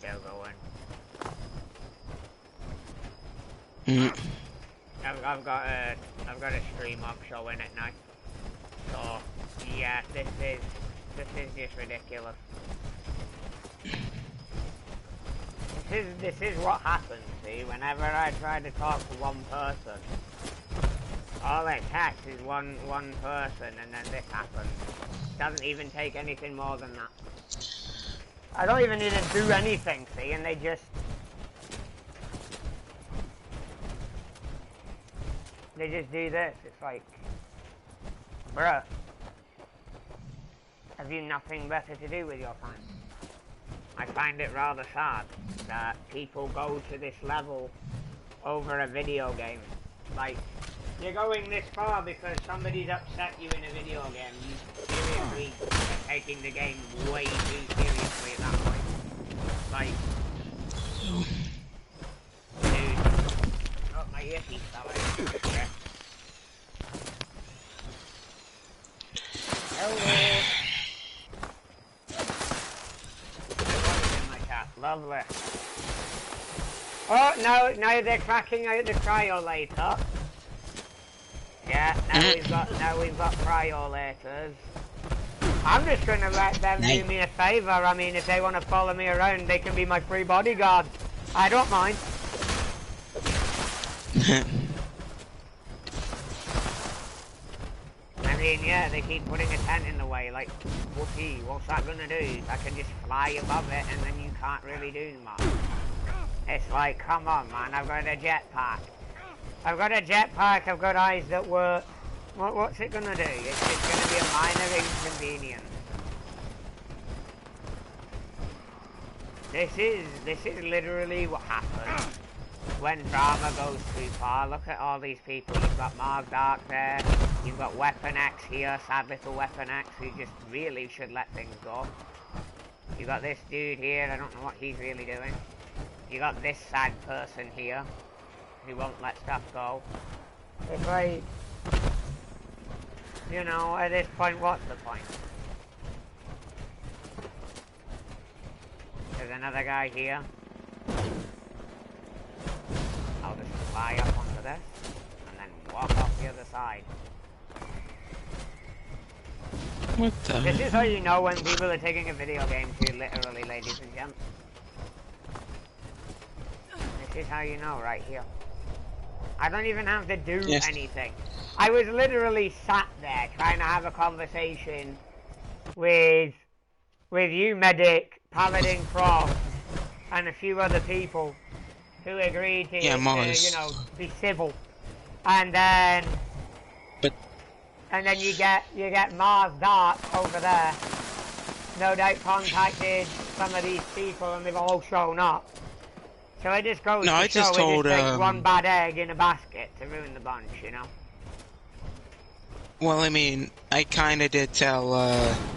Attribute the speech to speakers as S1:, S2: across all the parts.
S1: they're still going. I've got a stream up showing at night. So yeah, this is just ridiculous. This is what happens, see, whenever I try to talk to one person. All it takes is one person, and then this happens. It doesn't even take anything more than that. I don't even need to do anything, see, and they just do this. It's like, bruh, have you nothing better to do with your time? I find it rather sad that people go to this level over a video game. Like, you're going this far because somebody's upset you in a video game. You seriously are taking the game way too seriously at that point. Like, dude. Oh, my earpiece fell out. Hello. Lovely. Oh, now they're cracking out the cryolator. Yeah, now we've got cryolators. I'm just gonna let them do me a favour. I mean, if they want to follow me around, they can be my free bodyguard. I don't mind. I mean, yeah, they keep putting a tent in the way, like, whoopee, what's that gonna do? I can just fly above it and then you can't really do much. It's like, come on, man, I've got a jetpack. I've got a jetpack, I've got eyes that work. What's it gonna do? It's gonna be a minor inconvenience. This is literally what happens when drama goes too far. Look at all these people. You've got Mark Dark there. You've got Weapon X here, sad little Weapon X, who just really should let things go. You got this dude here, I don't know what he's really doing. You got this sad person here, who won't let stuff go. It's like, you know, at this point, what's the point? There's another guy here. I'll just fly up onto this, and then walk off the other side.
S2: What the?
S1: This is how you know when people are taking a video game too literally, ladies and gents. This is how you know, right here. I don't even have to do anything. I was literally sat there trying to have a conversation with you, Medic, Paladin Croft, and a few other people who agreed to, you know, be civil. And then you get Mars Dark over there. No doubt contacted some of these people and they've all shown up. So it just goes to show it just takes one bad egg in a basket to ruin the bunch, you know?
S2: Well, I mean, I kinda did tell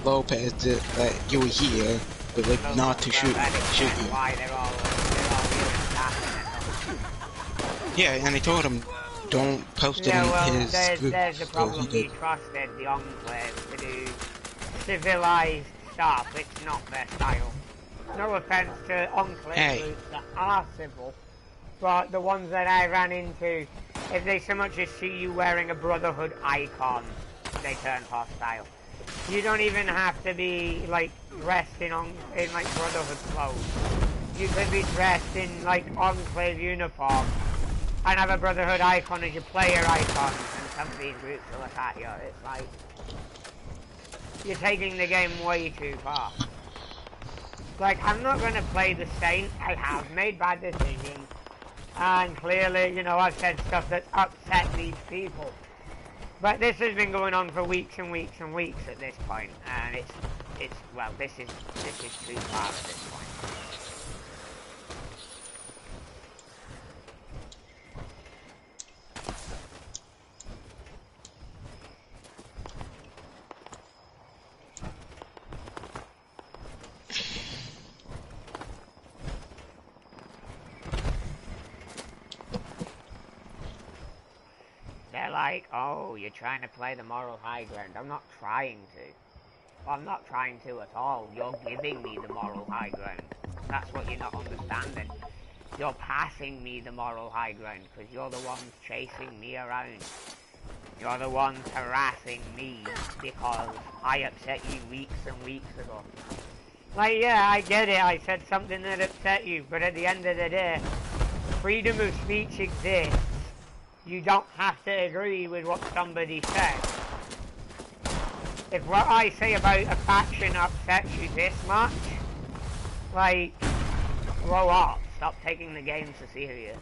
S2: Lopez that you were here, but like not to shoot you.
S1: Why they're all
S2: yeah, and I told him don't post it in his group.
S1: There's the problem. He trusted the Enclave to do civilized stuff. It's not their style. No offense to Enclave groups that are civil, but the ones that I ran into, if they so much as see you wearing a Brotherhood icon, they turn hostile. You don't even have to be like dressed in like Brotherhood clothes. You could be dressed in like Enclave uniform and have a Brotherhood icon as your player icon, and some of these groups will look at you. It's like you're taking the game way too far. Like, I'm not going to play the Saint. I have made bad decisions. And clearly, you know, I've said stuff that's upset these people. But this has been going on for weeks and weeks and weeks at this point. And well, this is too far at this point. Like, oh, you're trying to play the moral high ground. I'm not trying to. I'm not trying to at all. You're giving me the moral high ground. That's what you're not understanding. You're passing me the moral high ground because you're the ones chasing me around. You're the ones harassing me because I upset you weeks and weeks ago. Like, yeah, I get it, I said something that upset you, but at the end of the day, freedom of speech exists. You don't have to agree with what somebody says. If what I say about a faction upsets you this much, like, grow up. Stop taking the game so serious.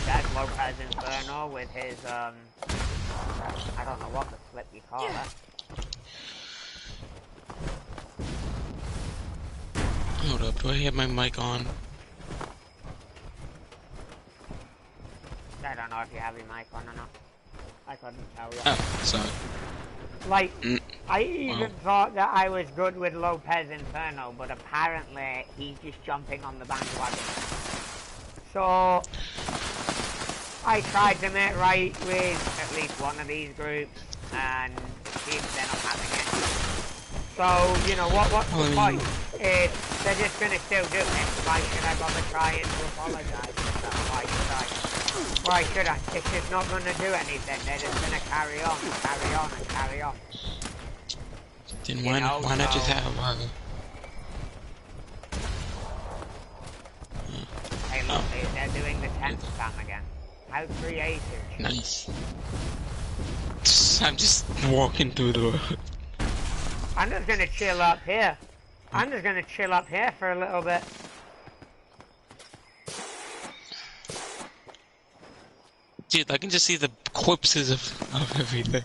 S1: That's Lopez Inferno with his, I don't know what the flip you call it.
S2: Hold up, do I have my mic on?
S1: I don't know if you have your mic on or not. I couldn't tell you.
S2: Oh, sorry.
S1: Like, I even thought that I was good with Lopez Inferno, but apparently he's just jumping on the bandwagon. So, I tried to make right with at least one of these groups, and it seems they're not having it. So, you know, what's the point? They're just gonna still do it. Why should I bother trying to apologise? Why should I? It's just not gonna do anything. They're just gonna carry on and carry on and carry on.
S2: Then why not just have
S1: Hey look, they're doing the tent spam again. How creative.
S2: Nice. I'm just walking through the...
S1: I'm just gonna chill up here. I'm just gonna chill up here for a little bit.
S2: Dude, I can just see the corpses of everything.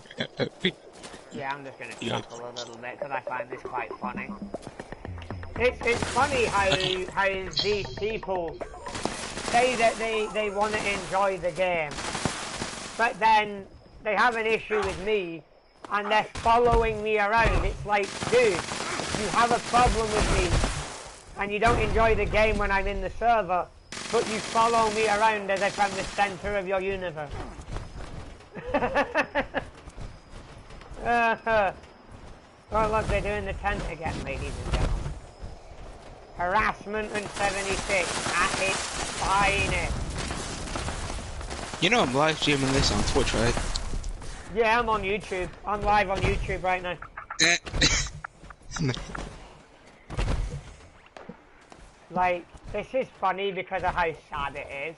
S1: Yeah, I'm just gonna chuckle a little bit because I find this quite funny. It's funny how these people say that they want to enjoy the game, but then they have an issue with me and they're following me around. It's like, dude, you have a problem with me and you don't enjoy the game when I'm in the server, but you follow me around as if I'm the center of your universe. Oh look, they're doing the tent again, ladies and gentlemen. Harassment and 76 at its finest.
S2: You know I'm live streaming this on Twitch, right?
S1: Yeah, I'm on YouTube. I'm live on YouTube right now. Like, this is funny because of how sad it is.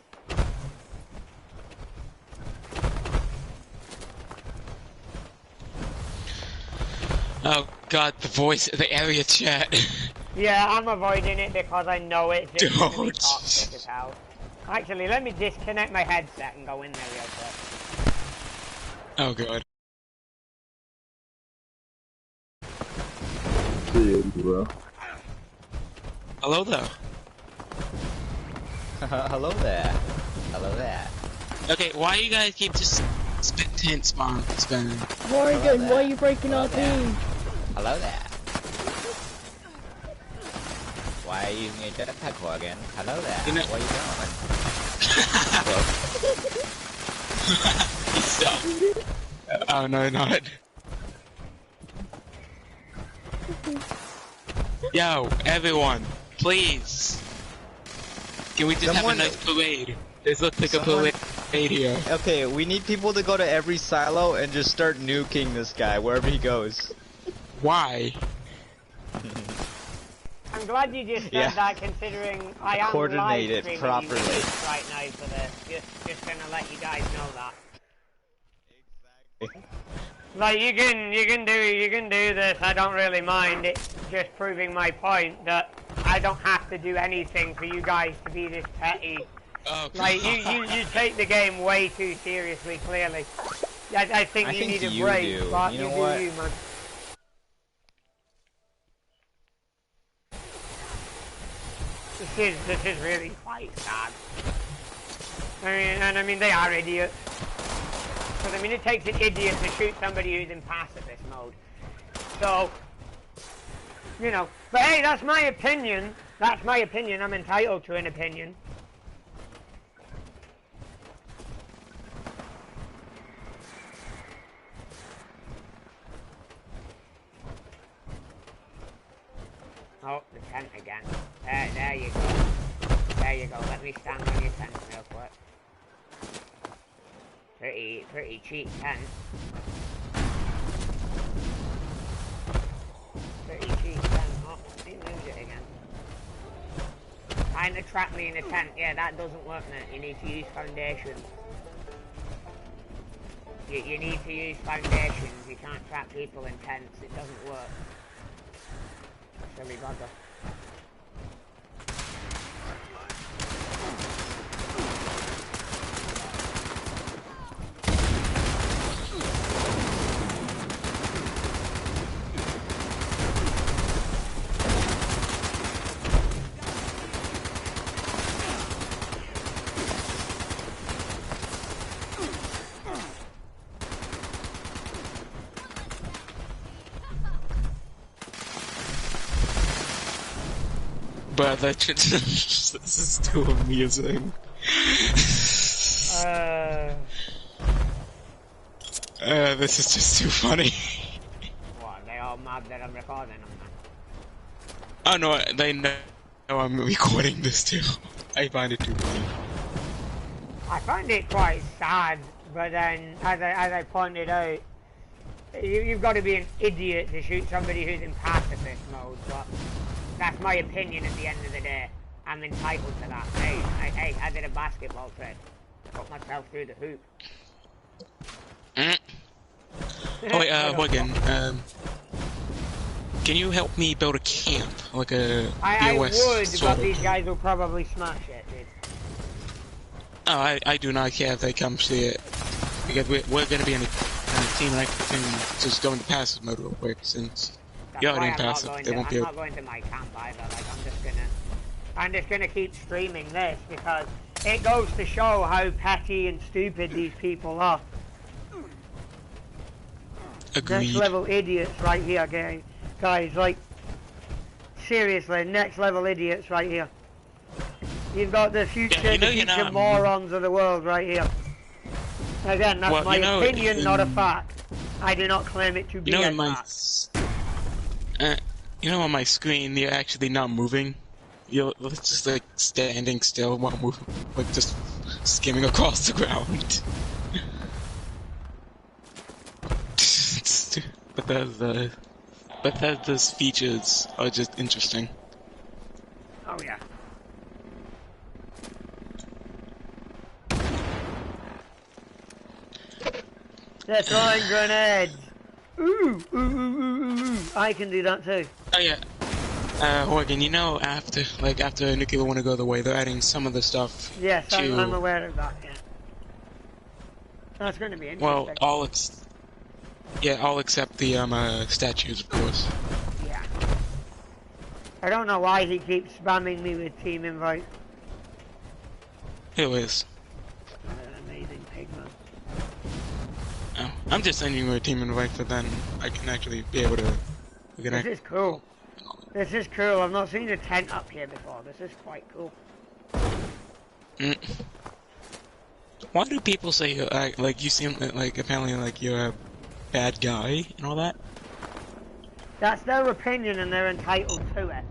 S2: Oh god, the voice, the area chat.
S1: Yeah, I'm avoiding it because I know it's just going to be
S2: Don't.
S1: toxic as hell. Actually, let me disconnect my headset and go in there real quick.
S2: Oh god.
S3: Bro.
S2: Hello there.
S3: Hello there. Hello there.
S2: Okay, why you guys keep just tent spinning?
S4: Morgan, why are you breaking our team?
S3: Hello there. Why are you using a jetpack again? Hello there.
S2: You know,
S3: what are you doing?
S2: Oh no, not. Yo, everyone, please. Can we just have a nice parade? This looks like a parade here.
S3: Okay, we need people to go to every silo and just start nuking this guy wherever he goes.
S2: Why?
S1: I'm glad you just said that, considering I am
S3: coordinate
S1: live
S3: it
S1: streaming
S3: properly
S1: right now for this. Just gonna let you guys know that.
S3: Exactly.
S1: Like, you can do this. I don't really mind. It's just proving my point that I don't have to do anything for you guys to be this petty.
S2: Oh,
S1: like you take the game way too seriously. Clearly, I think you need a break. But you know what? You, man. This is really quite sad. I mean, they are idiots. Because, I mean, it takes an idiot to shoot somebody who's in pacifist mode. So, you know. But hey, that's my opinion. That's my opinion. I'm entitled to an opinion. tent again. There you go. There you go. Let me stand on your tent real quick. Pretty cheap tent. Pretty cheap tent. Oh, he moved it again. Trying to trap me in a tent. Yeah, that doesn't work, mate. You need to use foundations. You need to use foundations. You can't trap people in tents. It doesn't work. Silly bugger.
S2: But this is too amusing. This is just too funny.
S1: What, are they all mad that I'm recording them then?
S2: Oh no, they know I'm recording this too. I find it too funny.
S1: I find it quite sad, but then, as I pointed out, you've got to be an idiot to shoot somebody who's in pacifist mode, but that's my opinion at the end of the day. I'm entitled to that. Hey, I did a basketball trade. Put myself through the hoop.
S2: Oh wait, Morgan, can you help me build a camp? Like a
S1: I
S2: BOS
S1: would,
S2: sort
S1: but
S2: of?
S1: these guys will probably smash it, dude.
S2: Oh, I do not care if they come see it. Because we're gonna be in a team, and I can just go into passive mode real quick, since you're already in passive. They won't be able.
S1: I'm not going to my camp either. Like, I'm just gonna keep streaming this because it goes to show how petty and stupid these people are.
S2: Agreed.
S1: Next level idiots right here, guys. Like, seriously, next level idiots right here. You've got the future, morons of the world right here. Again, that's my opinion, not a fact. I do not claim it to be a fact.
S2: You know, on my screen, you're actually not moving. You're just like standing still while moving, like just skimming across the ground. Bethesda's features are just interesting.
S1: Oh yeah. They're throwing grenades. Ooh. I can do that too.
S2: Oh yeah. Morgan, you know, after Nuclear Winter go the way, they're adding some of the stuff.
S1: Yes, I'm aware of that. Yeah. That's going to be interesting.
S2: Well, all except the statues, of course.
S1: Yeah. I don't know why he keeps spamming me with team invite.
S2: Who is?
S1: Amazing pigman.
S2: Oh, I'm just sending you a team invite, but then I can actually be able to.
S1: This is cool. This is cool. I've not seen a tent up here before. This is quite cool.
S2: Why do people say like you seem like apparently like you're a bad guy and all that?
S1: That's their opinion and they're entitled to it.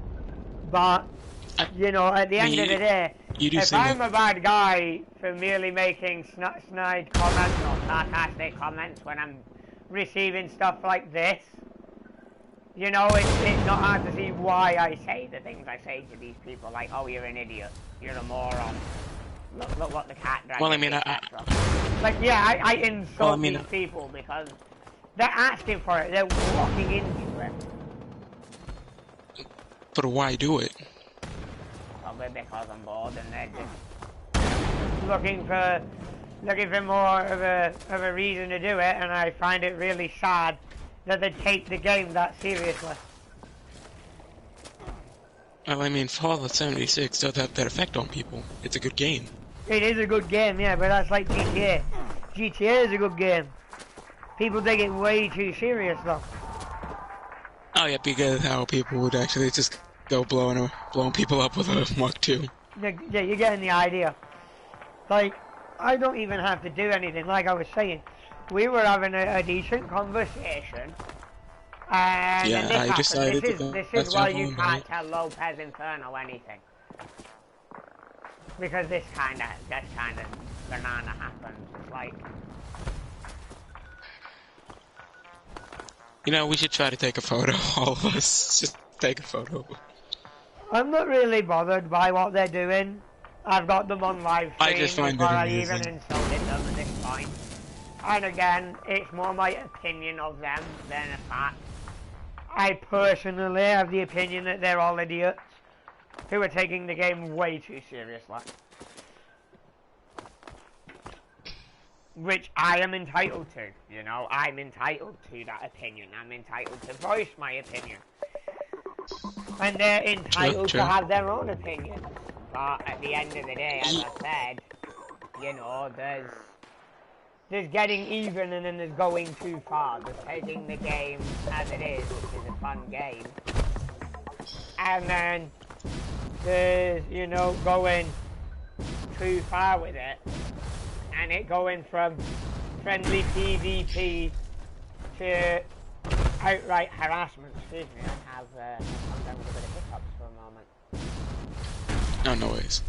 S1: But you know, at the end of the day, if I'm a bad guy for merely making snide comments or sarcastic comments when I'm receiving stuff like this, you know, it's not hard to see why I say the things I say to these people, like, oh, you're an idiot, you're a moron, look what the cat dragged.
S2: Well, I mean,
S1: I insult these people because they're asking for it, they're walking into it.
S2: But why do it?
S1: Probably because I'm bored and they're just looking for more of a reason to do it, and I find it really sad that they take the game that seriously.
S2: Well, I mean, Fallout 76 does have that effect on people. It's a good game.
S1: It is a good game, yeah, but that's like GTA. GTA is a good game. People take it way too serious, though.
S2: Oh yeah, because how people would actually just go blowing people up with a Mark II.
S1: Yeah, you're getting the idea. Like, I don't even have to do anything, like I was saying. We were having a decent conversation, And
S2: yeah,
S1: then
S2: I
S1: this
S2: decided
S1: happens.
S2: to go.
S1: This
S2: Let's
S1: is why
S2: jump
S1: you
S2: on,
S1: can't
S2: right?
S1: tell Lopez Inferno anything. Because this kind of banana happens. It's like,
S2: You know, we should try to take a photo. All of us, just take a photo.
S1: I'm not really bothered by what they're doing. I've got them on live stream
S2: I just find it
S1: before I even
S2: amusing.
S1: insulted them at this point. And again, it's more my opinion of them than a fact. I personally have the opinion that they're all idiots who are taking the game way too seriously. Which I am entitled to, you know, I'm entitled to that opinion. I'm entitled to voice my opinion. And they're entitled
S2: True.
S1: to have their own opinion. But at the end of the day, as I said, you know, there's getting even and then there's going too far. There's taking the game as it is, which is a fun game. And then there's, you know, going too far with it. And it going from friendly PvP to outright harassment. Excuse me, I'm down with a bit of hiccups for a moment.
S2: No noise.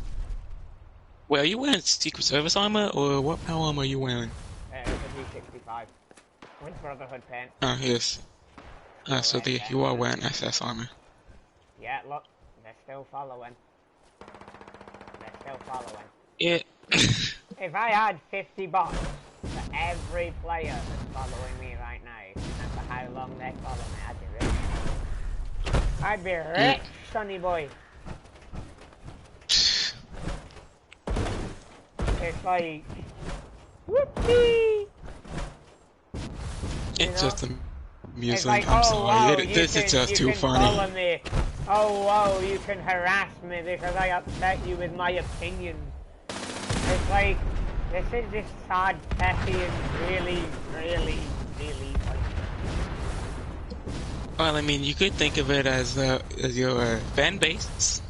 S2: Well, are you wearing Secret Service armor, or what power armor are you wearing?
S1: It's a V65 with Brotherhood paint.
S2: Oh, yes. So you are wearing SS armor.
S1: Yeah, look, they're still following. They're still following.
S2: Yeah.
S1: If I had 50 bots for every player that's following me right now, and for how long they follow me, I'd be rich, sonny boy. It's like, whoopsie!
S2: It's just amusing.
S1: It's like,
S2: I'm
S1: oh
S2: sorry.
S1: wow,
S2: This is just too
S1: you can follow
S2: funny.
S1: me. Oh wow, you can harass me because I upset you with my opinion. It's like, this is just sad, petty, and really, really, really funny.
S2: Well, I mean, you could think of it as your fan base.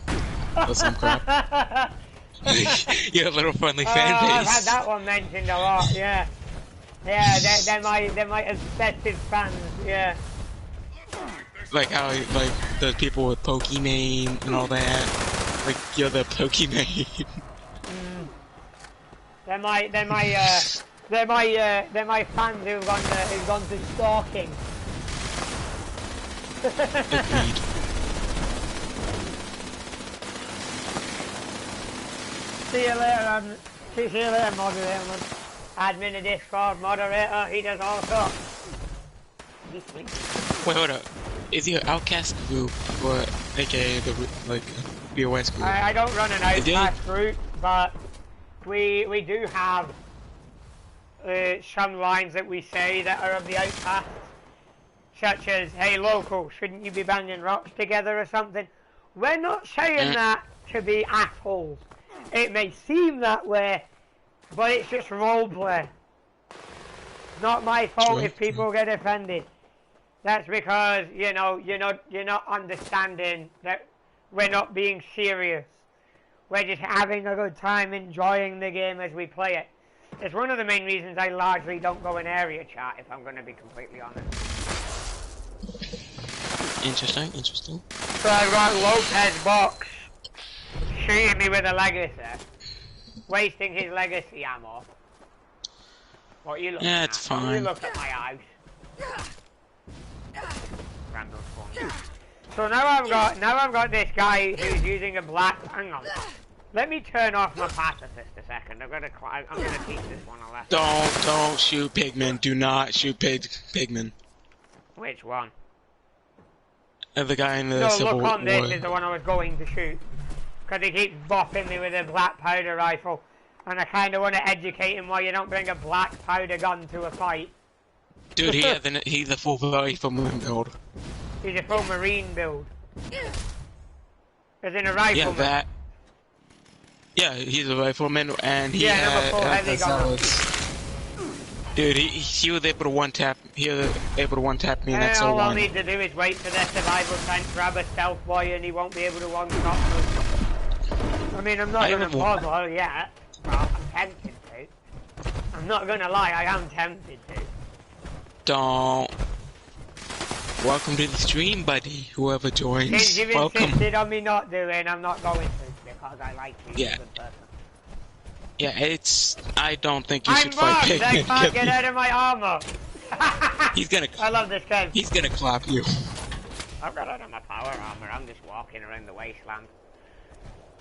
S2: Or some crap. Your little friendly fan base.
S1: I've had that one mentioned a lot, yeah. Yeah, they're my obsessive fans, yeah.
S2: Like how, like, the people with Pokimane and all that. Like, you're the Pokimane.
S1: They're my fans who've gone to stalking.
S2: Agreed.
S1: See you later, moderator. Admin of Discord, moderator, he does all sorts.
S2: Wait, hold up. Is your Outcast group, or aka the BOS group?
S1: I don't run an Outcast group, but we do have some lines that we say that are of the Outcast, such as, hey local, shouldn't you be banging rocks together or something? We're not saying that to be assholes. It may seem that way, but it's just roleplay. Not my fault if people get offended. That's because, you know, you're not understanding that we're not being serious. We're just having a good time enjoying the game as we play it. It's one of the main reasons I largely don't go in area chat, if I'm going to be completely honest.
S2: Interesting.
S1: So I've got Lopez Box shooting me with a legacy, wasting his legacy ammo. What are you looking at?
S2: Yeah, it's fine.
S1: You look at my house. Random phone. So now I've got this guy who's using a black. Hang on. Let me turn off my pacifist a second. I'm gonna teach this one a lesson.
S2: Don't shoot pigmen. Do not shoot pigmen.
S1: Which one?
S2: The guy in the
S1: No,
S2: Civil
S1: look on
S2: War.
S1: this is the one I was going to shoot. Because he keeps bopping me with a black powder rifle. And I kind of want to educate him why you don't bring a black powder gun to a fight.
S2: Dude, he's a full rifleman build.
S1: He's a full marine build. As in a rifleman.
S2: Yeah, that. Yeah, he's a rifleman, and he
S1: number 4 heavy gun.
S2: Dude, he was able to one tap. He was able to one tap me, and that's
S1: all
S2: so
S1: I'll need to do is wait for their survival time, grab a stealth boy, and he won't be able to one shot me. I mean, I'm not gonna bother yet, but I'm tempted to. I'm not gonna lie, I am tempted to.
S2: Don't. Welcome to the stream, buddy. Whoever joins,
S1: Since you've
S2: welcome.
S1: insisted on me not doing, I'm not going to because I like you.
S2: Yeah.
S1: You're a good person.
S2: Yeah, it's. I don't think you
S1: I'm
S2: should fight
S1: bombed! I
S2: Pigman.
S1: can't get out of my armor!
S2: He's gonna.
S1: I love this game.
S2: He's gonna clap you.
S1: I've got out of my power armor. I'm just walking around the wasteland.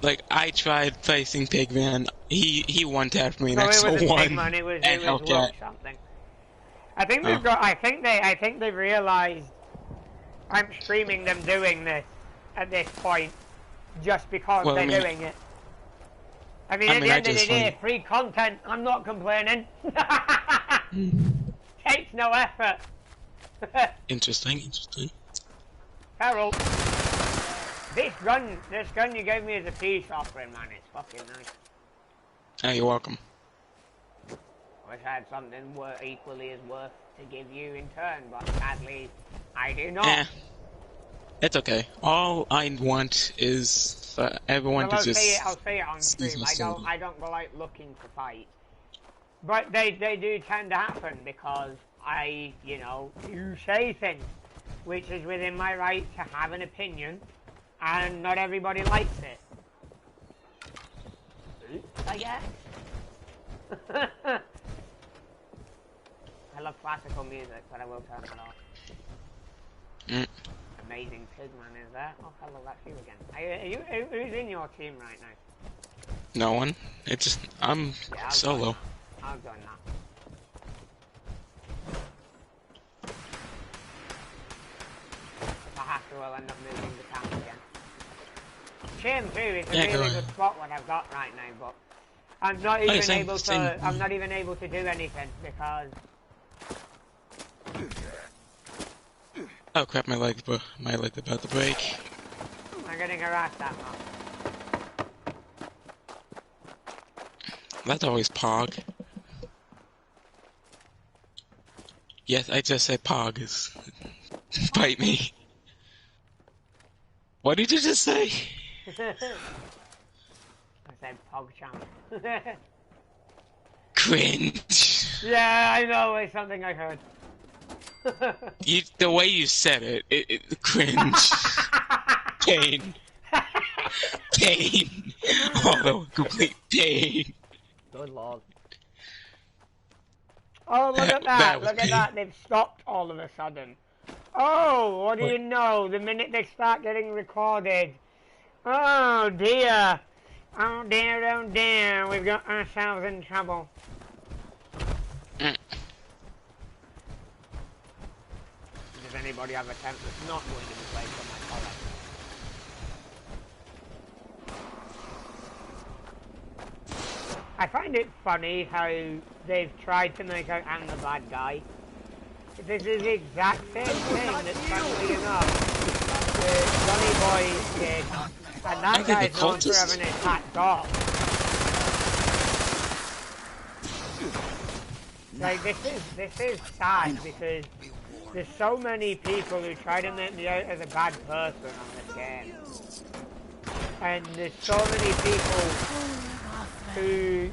S2: Like I tried facing Pigman. He one-tapped me
S1: No,
S2: next
S1: it
S2: to
S1: wasn't
S2: one.
S1: Pigman, it was
S2: and
S1: Rook
S2: Hellcat.
S1: something. I think they've got. I think they've realised I'm streaming them doing this at this point, just because
S2: Well,
S1: they're
S2: I mean-
S1: doing it. I mean, at the
S2: I
S1: end of the
S2: just
S1: day,
S2: like-
S1: free content. I'm not complaining. Takes no effort.
S2: Interesting.
S1: Harold, this gun you gave me as a peace offering, man. It's fucking nice.
S2: Oh, you're welcome.
S1: Wish I had something equally as worth to give you in turn, but sadly, I do not.
S2: Eh. It's okay. All I want is for everyone
S1: Well,
S2: to just.
S1: I'll say it on
S2: seize
S1: stream.
S2: my soul.
S1: I don't go out looking to fight, but they do tend to happen because you say things, which is within my right to have an opinion, and not everybody likes it. Oops, I guess. I love classical music, but I will turn that off. Amazing Pigman is there. Oh, hello, that's you again. Who's in your team right now?
S2: No one. It's just I'm
S1: Yeah, I'll
S2: solo.
S1: join that. I'll join that. If I have to, I'll end up moving the camp again. Shame too, it's a
S2: Yeah, go
S1: really
S2: ahead.
S1: good spot what I've got right now, but I'm not even
S2: same-
S1: able to.
S2: same.
S1: I'm not even able to do anything because
S2: Oh crap! My leg about to break.
S1: I'm getting harassed that much.
S2: That's always Pog. Yes, I just said Pog is. Bite me. What did you just say?
S1: I said PogChamp.
S2: Cringe.
S1: Yeah, I know, it's something I heard.
S2: The way you said it cringe. Pain. Pain. Although complete pain.
S1: Good lord. Oh, look at
S2: That
S1: that.
S2: was
S1: Look at that. They've stopped all of a sudden. Oh, what do you know? The minute they start getting recorded. Oh, dear. Oh, dear, oh, dear. We've got ourselves in trouble. Does anybody have a tent that's not going to be placed on my collar? I find it funny how they've tried to make out I'm the bad guy. This is the exact same thing that, funnily enough, Johnny Boy did, and that guy's known for having a fat dog. Like, this is sad because there's so many people who try to make me out as a bad person on this game. And there's so many people who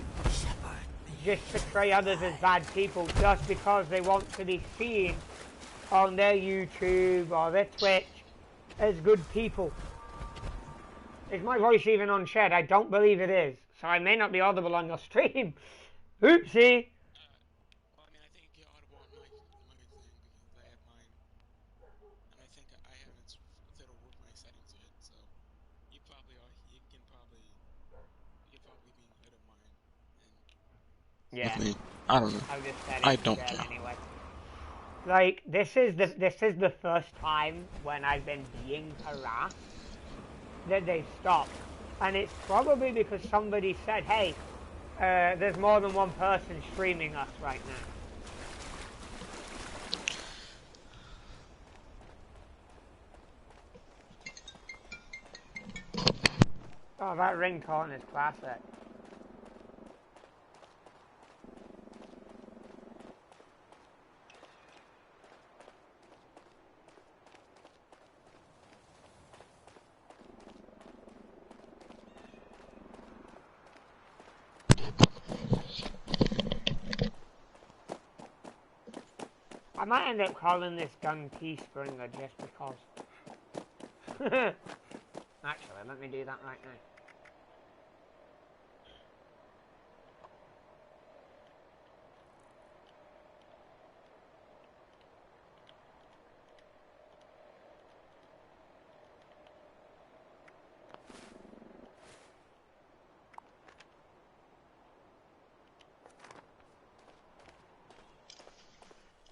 S1: just portray others as bad people just because they want to be seen on their YouTube or their Twitch as good people. Is my voice even on Shed? I don't believe it is, so I may not be audible on your stream. Oopsie!
S2: Well, I mean, I think you're audible on my thing because I have mine, and I think I haven't fiddled with my settings yet. So you probably are. You can probably be ahead of mine. And
S1: Yeah.
S2: with me. I don't know.
S1: I'll just set it
S2: I don't
S1: Shed
S2: care.
S1: anyway. Like, this is the first time when I've been being harassed that they've stopped. And it's probably because somebody said, hey, there's more than one person streaming us right now. Oh, that ringtone is classic. might end up calling this gun Teespringer just because. Actually, let me do that right now.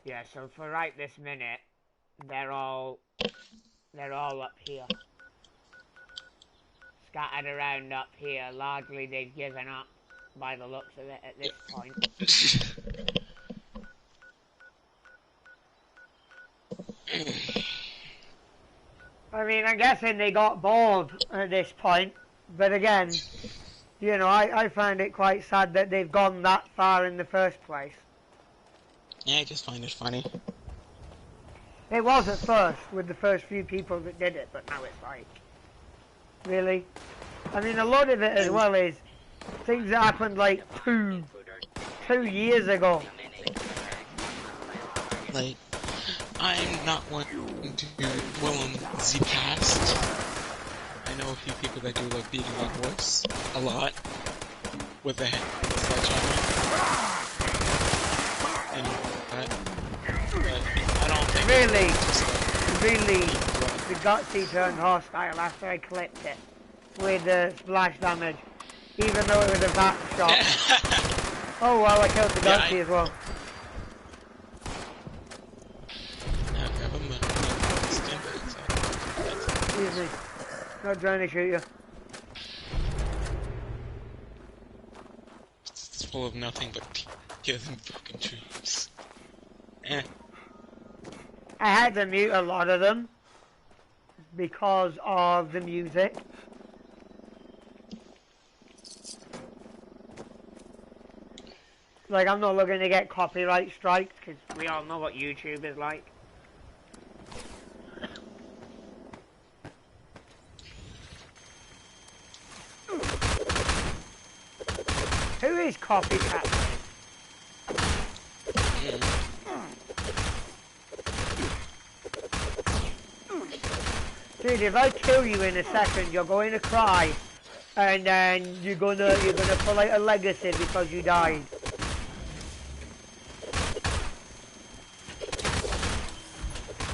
S1: Yeah, so for right this minute, they're all up here. Scattered around up here. Largely they've given up by the looks of it at this point. I mean, I'm guessing they got bored at this point, but again, you know, I find it quite sad that they've gone that far in the first place.
S2: Yeah, I just find it funny.
S1: It was at first, with the first few people that did it, but now it's like, really? I mean, a lot of it as well is things that happened like two years ago.
S2: Like, I'm not one to dwell on the past. I know a few people that do like beating on horse a lot with a sledgehammer. And but I don't think
S1: Really, the Gutsy turned hostile after I clipped it with splash damage, even though it was a back shot. Oh well, I killed the Gutsy as well. Excuse me, not trying to shoot you.
S2: It's full of nothing but kills and fucking trees.
S1: I had to mute a lot of them because of the music. Like, I'm not looking to get copyright strikes because we all know what YouTube is like. Who is Copycat? Dude, if I kill you in a second, you're going to cry, and then you're gonna pull out a legacy because you died.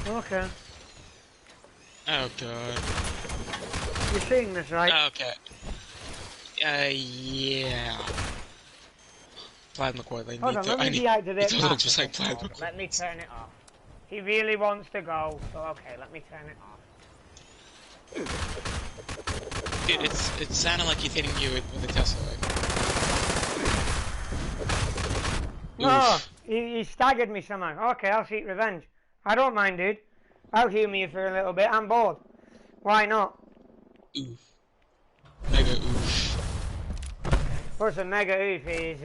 S1: Okay.
S2: Oh god.
S1: You're seeing this, right?
S2: Okay. Yeah. Plaid McCoy,
S1: Hold on, let me deactivate
S2: it's a little
S1: that
S2: just like Plaid
S1: before.
S2: McCoy.
S1: Let me turn it off. He really wants to go, so okay, let me turn it off.
S2: Dude, it sounded like he's hitting you with a Tesla.
S1: No, he staggered me somehow. Okay, I'll seek revenge. I don't mind, dude. I'll humor you for a little bit. I'm bored. Why not?
S2: Oof. Mega oof.
S1: What's a mega oof is,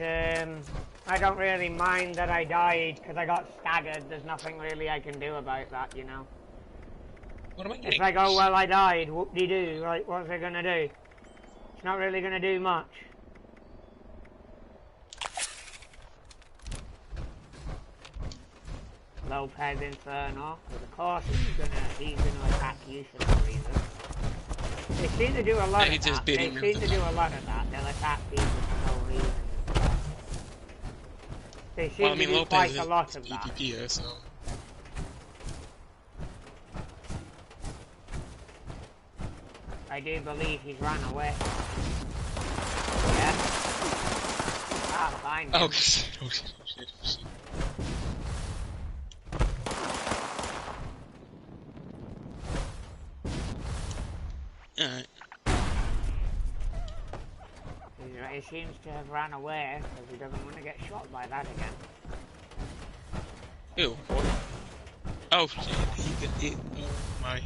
S1: I don't really mind that I died because I got staggered. There's nothing really I can do about that, you know.
S2: What am I getting?
S1: It's like, oh, well, I died. Whoop-de-doo. Like, what's it gonna do? It's not really gonna do much. Lopez Inferno. But of course, he's gonna attack you for no reason. They seem to do a lot of that. They seem to do a lot of that. They'll attack people for no reason. They seem to do quite a lot of that.
S2: PvP, so.
S1: I do believe he's run away. Yeah. Ah, find him.
S2: Oh shit, oh shit, oh shit, oh shit. Alright.
S1: He seems to have run away because he doesn't want to get shot by that again.
S2: Ew. What? Oh shit, he oh my.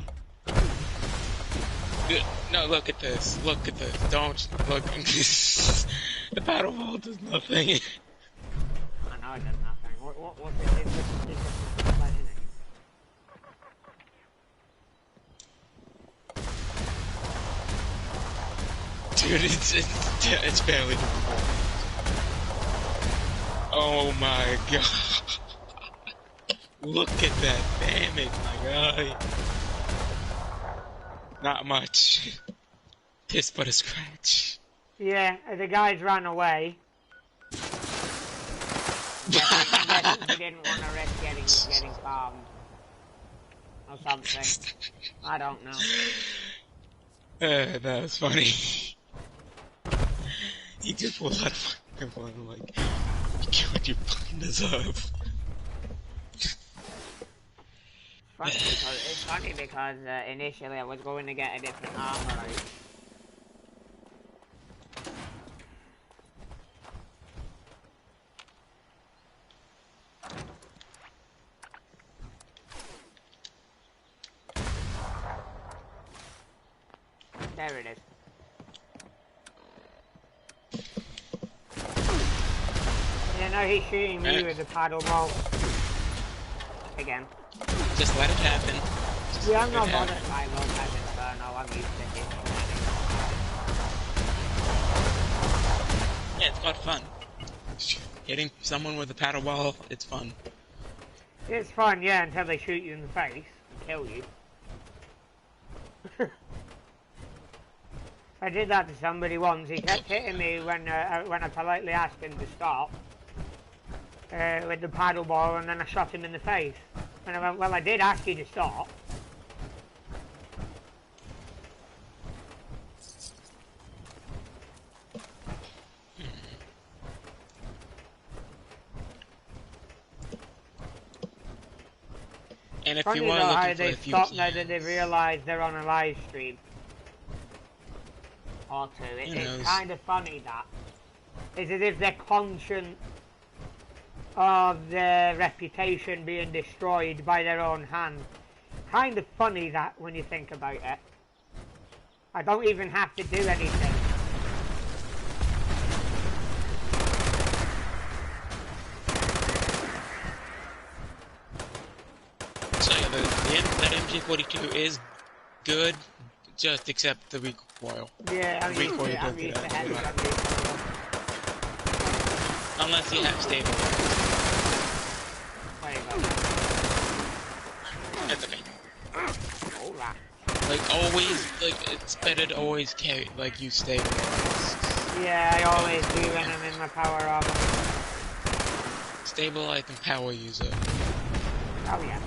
S2: No, look at this. Look at this. Don't look at this. The battle ball does nothing.
S1: I know it does nothing. What's it? It's just like in it.
S2: Dude, it's barely doable. Oh my god. Look at that damage, my guy. Not much. Piss but a scratch.
S1: Yeah, the guys ran away. He didn't want to risk getting farmed. Or something. I don't know.
S2: That was funny. He just pulled out a fucking phone. I'm like, you get what you fucking deserve.
S1: It's funny because initially I was going to get a different armor out. There it is. Yeah, now he's shooting me with a paddle ball. Again.
S2: Just let it happen.
S1: Yeah, I'm not bothered by Lopez Inferno, I'm used to it.
S2: Yeah, it's got fun. Hitting someone with a paddle ball, it's fun.
S1: It's fun, yeah, until they shoot you in the face and kill you. I did that to somebody once. He kept hitting me when I politely asked him to stop with the paddle ball, and then I shot him in the face. And I went, well, I did ask you to stop.
S2: And if
S1: Funny
S2: you are
S1: though
S2: looking
S1: how
S2: for
S1: they
S2: a few
S1: stop now that they've realised they're on a live stream. Or two. It's kind of funny that. It's as if they're conscious of their reputation being destroyed by their own hand. Kind of funny that when you think about it. I don't even have to do anything.
S2: So yeah, that MG42 is good, just except the recoil.
S1: Yeah, I'm used to heavy gun recoil.
S2: Unless you have stable.
S1: Wait a minute.
S2: That's okay.
S1: Alright.
S2: Like always, like it's better to always carry, like use stable.
S1: Yeah, I always do when I'm in my power armor.
S2: Stabilize and power user.
S1: Oh yeah.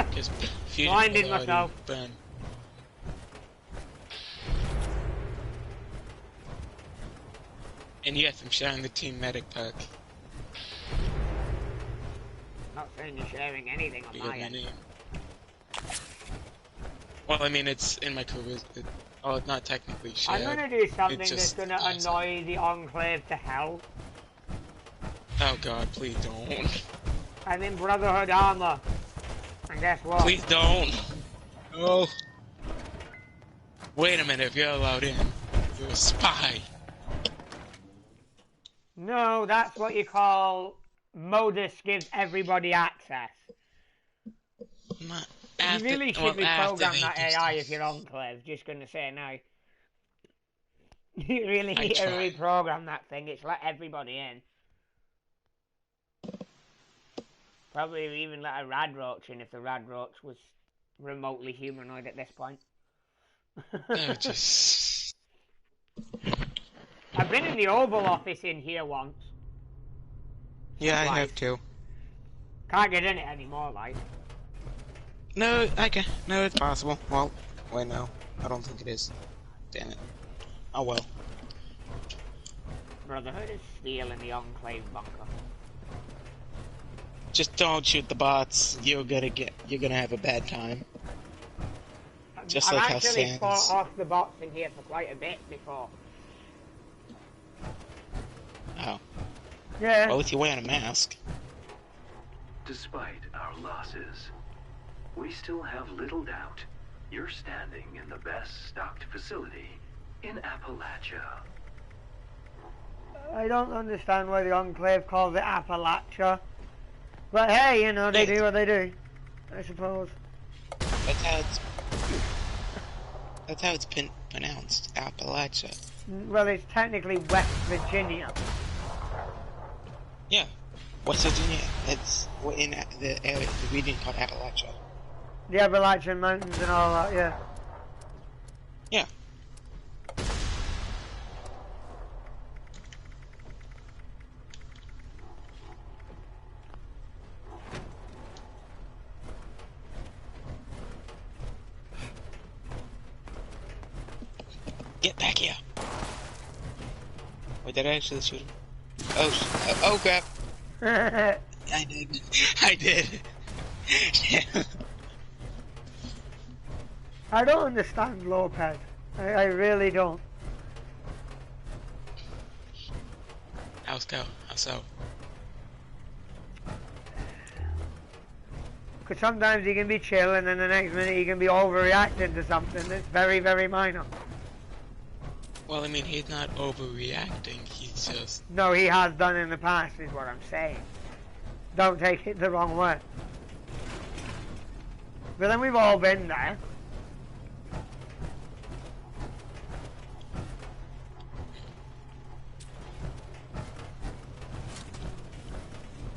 S2: Because fusion
S1: Blinded myself.
S2: Burn. And yes, I'm sharing the Team Medic perk.
S1: Not saying you're sharing anything on
S2: Because
S1: my
S2: my
S1: end.
S2: name. Well, I mean, it's in my career. Oh, it's not technically shared.
S1: I'm gonna do something
S2: It's
S1: that's
S2: just
S1: gonna annoy the Enclave to hell.
S2: Oh god, please don't.
S1: I'm in Brotherhood armor. And guess what?
S2: Please don't. No. Wait a minute, if you're allowed in, you're a spy.
S1: No, that's what you call modus gives everybody access.
S2: Not
S1: You
S2: after,
S1: really should
S2: well,
S1: reprogram
S2: after
S1: that
S2: they do
S1: AI
S2: stuff.
S1: if you're Enclave, just gonna say no. You really
S2: I
S1: need to
S2: tried.
S1: reprogram that thing, it's let everybody in. Probably even let a Radroach in if the Radroach was remotely humanoid at this point.
S2: No, just...
S1: I've been in the Oval Office in here once.
S2: Yeah, I
S1: Twice.
S2: have too.
S1: Can't get in it anymore, like.
S2: No, I can. No, it's possible. Well, wait, no. I don't think it is. Damn it. Oh well.
S1: Brotherhood is still in the Enclave bunker.
S2: Just don't shoot the bots. You're gonna have a bad time. Just
S1: I've
S2: like how
S1: actually
S2: Sans...
S1: fought off the bots in here for quite a bit before.
S2: Oh.
S1: Yeah.
S2: Well, if you're wearing a mask.
S5: Despite our losses, we still have little doubt you're standing in the best stocked facility in Appalachia.
S1: I don't understand why the Enclave calls it Appalachia. But hey, you know, they do what they do. I suppose.
S2: That's how it's been pronounced. Appalachia.
S1: Well, it's technically West Virginia.
S2: Yeah. West Virginia, it's in the area, the region called Appalachia.
S1: The Appalachian Mountains and all that, yeah.
S2: Yeah. Get back here! Wait, did I actually shoot him? Oh crap! I did. I did.
S1: I don't understand Lopez. I really don't.
S2: How's go? How so?
S1: Because sometimes he can be chill and then the next minute he can be overreacting to something that's very, very minor.
S2: Well, I mean, he's not overreacting, he's just...
S1: No, he has done in the past, is what I'm saying. Don't take it the wrong way. But then we've all been there.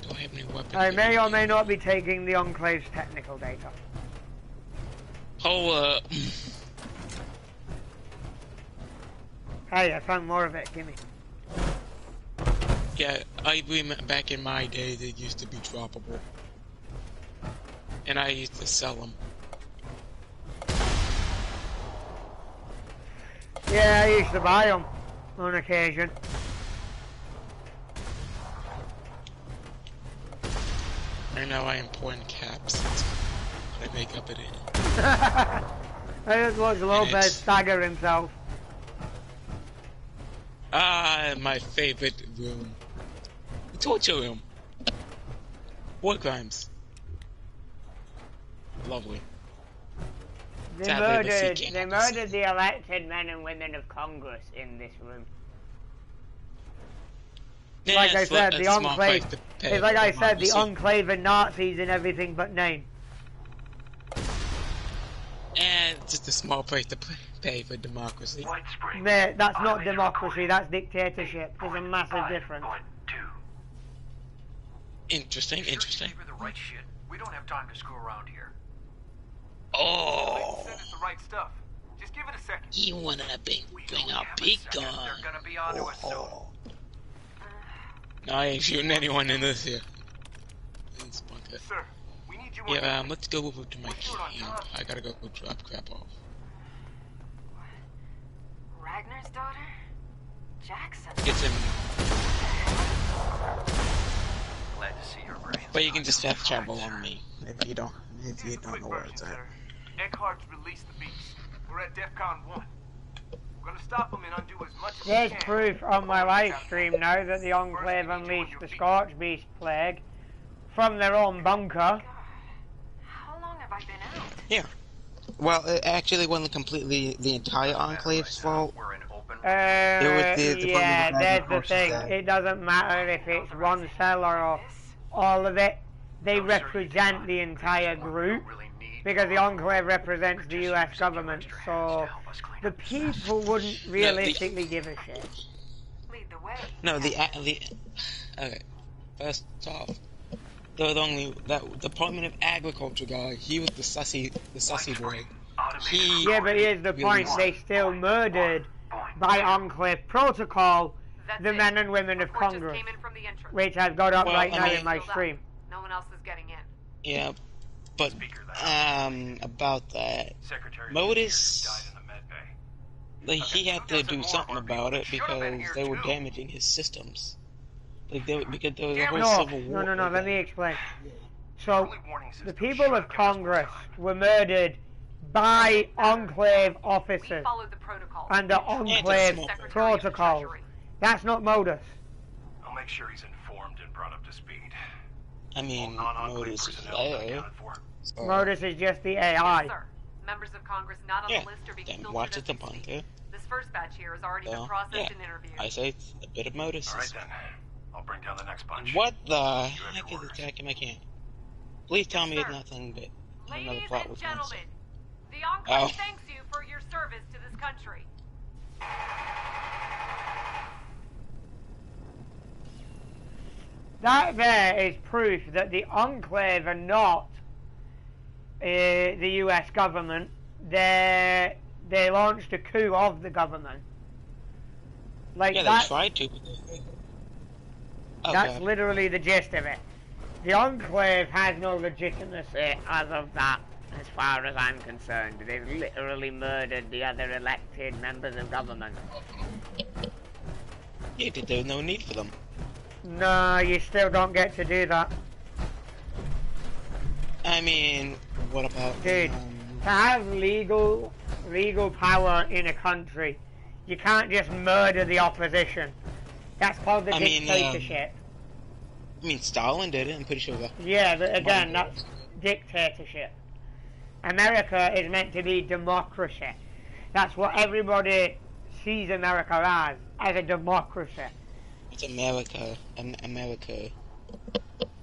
S2: Do I have any weapons?
S1: I may or may not be taking the Enclave's technical data.
S2: Oh,
S1: Hey, I found more of it, gimme.
S2: yeah, I remember back in my day, they used to be droppable. And I used to sell them.
S1: Yeah, I used to buy them on occasion.
S2: I know I am pouring caps. I make up it in.
S1: I just watched Lopez stagger himself.
S2: Ah, my favorite room. The torture room. War crimes. Lovely.
S1: They
S2: Sadly, the sea can't
S1: murdered the elected men and women of Congress in this room.
S2: Yeah,
S1: Like I
S2: it's
S1: said,
S2: a
S1: the
S2: small
S1: Enclave.
S2: price to pay
S1: It's like
S2: for
S1: I said, the
S2: democracy.
S1: Enclave and Nazis in everything but name.
S2: And just a small price to pay for democracy.
S5: White Spring.
S1: Mate, that's not
S5: Automated
S1: democracy,
S5: recording.
S1: that's dictatorship. There's a massive difference.
S5: 5.2.
S2: Interesting, interesting.
S6: Give her the right shit. We don't have time to screw around here.
S2: Oh,
S6: Send us the right stuff. Just give it a second.
S2: you wanna bring
S6: We
S2: a
S6: only have
S2: big
S6: second.
S2: gun?
S6: They're gonna be onto us soon.
S2: Oh. No, I ain't shooting anyone in this here. This bunker.
S6: Sir, we need you on
S2: Yeah, let's go over to my
S6: We're short on
S2: camp.
S6: time.
S2: I gotta go drop crap off.
S7: Ragnar's daughter? Jackson.
S2: Get some,
S6: Glad to see your brains.
S2: but you can just fast travel on me if you don't know where
S6: version,
S2: it's at.
S6: sir. Eckhart's released the beast. We're at DEFCON 1. We're gonna stop them and undo as much as
S1: There's
S6: we can.
S1: proof on my live stream now that the Enclave unleashed the Scorch Beast plague from their own bunker.
S7: God. How long have I been out?
S2: Yeah. Well, it actually wasn't completely the entire Enclave's fault.
S6: We're in open.
S2: was the
S1: Yeah,
S2: Department of
S1: that's the
S2: Agriculture's
S1: thing.
S2: guy.
S1: It doesn't matter if it's one seller or
S7: This?
S1: all of it. They represent the entire group because the Enclave represents the US government, so the people wouldn't realistically give a shit.
S7: Lead the way.
S2: No, okay. First off, the only that Department of Agriculture guy, he was the sussy boy. He
S1: Yeah, but here's the
S2: really
S1: point,
S2: was-
S1: they still murdered by Enclave protocol
S7: That's
S1: the
S7: it.
S1: men and women of
S7: Report just
S1: Congress,
S7: came in from the entrance.
S1: which has got up
S2: Well,
S1: right
S2: I
S1: now
S2: mean-
S1: in my stream.
S7: No one else is getting in.
S2: Yeah, but about that,
S6: Secretary
S2: Modus,
S6: died in the med bay.
S2: like he had to do something about it
S6: Should've been
S2: because
S6: here
S2: they were
S6: too.
S2: damaging his systems. Like because there was a
S6: Damn
S2: whole
S6: it.
S1: No,
S2: civil war.
S1: no,
S2: over
S1: let me
S2: that.
S1: explain. So,
S6: Early warning
S1: the
S6: system
S1: people
S6: should
S1: of
S6: have given us more
S1: Congress
S6: time.
S1: were murdered by Enclave
S7: We
S1: officers
S7: followed the protocol.
S1: under Enclave
S2: Secretary of
S1: protocols. That's not Modus.
S6: I'll make sure he's informed and brought up to speed.
S2: I mean,
S6: All non-enclave
S2: Modus is
S6: personnel been
S2: there.
S6: accounted for.
S2: So,
S1: Modus is just the
S7: Yes,
S1: AI.
S7: sir. Members of Congress not on
S2: yeah,
S7: the list are being
S2: then
S7: filtered
S2: watch
S7: as
S2: it the
S7: we speak.
S2: bunker.
S7: This first batch here has already
S2: Well,
S7: been processed
S2: yeah.
S7: and interviewed.
S2: I say it's a bit of Modus.
S6: All right then. I'll bring down the next bunch.
S2: What the
S6: have
S2: heck
S6: your
S2: is
S6: orders.
S2: attacking my camp? Please tell me
S7: Sir.
S2: it's nothing but another
S7: Ladies
S2: plot
S7: and
S2: with
S7: gentlemen, the
S2: Oh.
S7: Enclave thanks you for your service to this country.
S1: That there is proof that the Enclave are not the US government. They launched a coup of the government. Like
S2: Yeah,
S1: that,
S2: they tried to. But
S1: that's
S2: okay.
S1: literally the gist of it. The Enclave has no legitimacy as of that, as far as I'm concerned. They've literally murdered the other elected members of government.
S2: Yeah, there's no need for them.
S1: No, you still don't get to do that.
S2: I mean, what about...
S1: Dude, to have legal power in a country, you can't just murder the opposition. That's called the dictatorship.
S2: I mean, Stalin did it, I'm pretty sure that...
S1: Yeah, but again, that's dictatorship. America is meant to be democracy. That's what everybody sees America as a democracy.
S2: It's America. America.